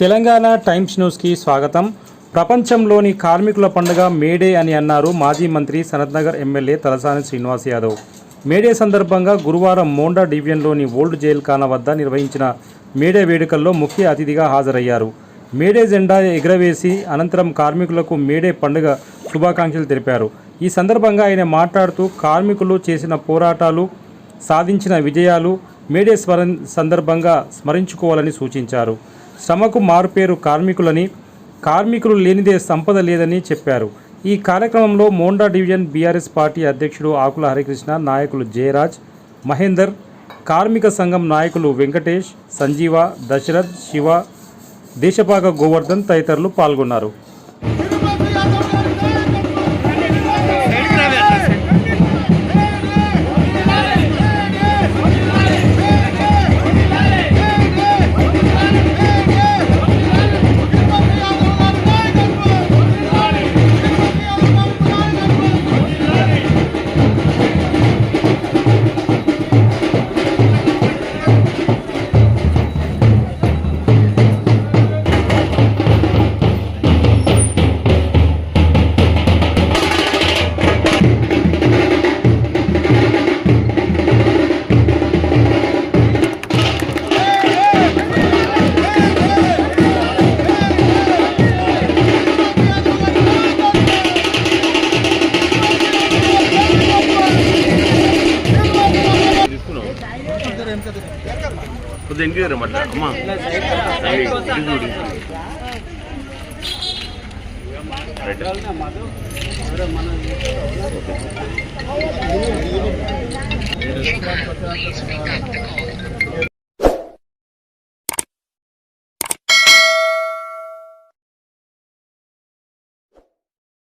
Telangana times న్యూస్కి స్వాగతం. ప్రపంచంలోని కార్మికుల పండుగ మేడే అని అన్నారు మాజీ మంత్రి సనత్నగర్ ఎమ్మెల్యే తలసాని శ్రీనివాస్ యాదవ్. మేడే సందర్భంగా గురువారం మోండా డివిజన్లోని ఓల్డ్ జైల్ ఖానా వద్ద నిర్వహించిన మేడే వేడుకల్లో ముఖ్య అతిథిగా హాజరయ్యారు. మేడే జెండా ఎగురవేసి అనంతరం కార్మికులకు మేడే పండుగ శుభాకాంక్షలు తెలిపారు. ఈ సందర్భంగా ఆయన మాట్లాడుతూ కార్మికులు చేసిన పోరాటాలు, సాధించిన విజయాలు మేడే సందర్భంగా స్మరించుకోవాలని సూచించారు. శ్రమకు మారుపేరు కార్మికులని, కార్మికులు లేనిదే సంపద లేదని చెప్పారు. ఈ కార్యక్రమంలో మోండా డివిజన్ బీఆర్ఎస్ పార్టీ అధ్యక్షుడు ఆకుల హరికృష్ణ, నాయకులు జయరాజ్, మహేందర్, కార్మిక సంఘం నాయకులు వెంకటేష్, సంజీవ, దశరథ్, శివ, దేశపాక గోవర్ధన్ తదితరులు పాల్గొన్నారు.